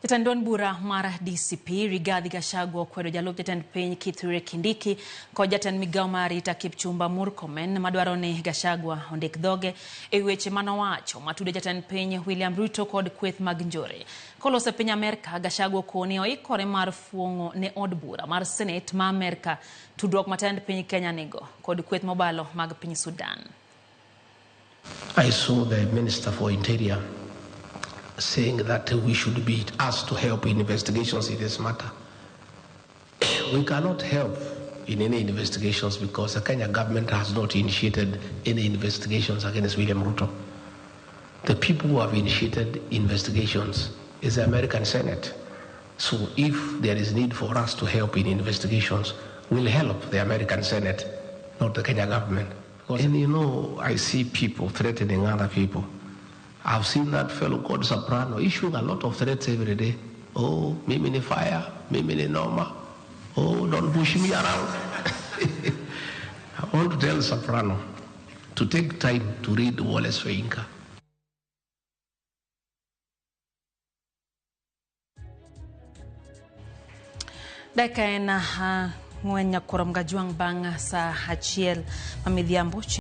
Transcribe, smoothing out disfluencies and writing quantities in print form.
Jatend bura mar DCP Rigathi Gachagua kwedo jalup jatend piny Kindiki kod jatend migao mar rita Kipchumba Murkomen madwaro ni Gachagua ondik dhoge e weche manowacho matudo jatend piny William Ruto kod kweth mag njore. Kolose piny Amerika, Gachagua koni oikore mar fuongo ne od bura mar Senate ma Amerika tudruok matend piny Kenya nigo kod kweth mobalo mag piny Sudan. I saw the Minister for Interior saying that we should be asked to help in investigations in this matter. We cannot help in any investigations because the Kenya government has not initiated any investigations against William Ruto. The people who have initiated investigations is the American Senate. So if there is need for us to help in investigations, we'll help the American Senate, not the Kenya government. And you know, I see people threatening other people. I've seen that fellow called Soprano issuing a lot of threats every day. Oh, mimi ni fire, mimi ni noma. Oh, don't push me around. I want to tell Soprano to take time to read Wallace Soyinka. Deka ena ngwenya korom gajuang bang sa hachiel mamidhiambo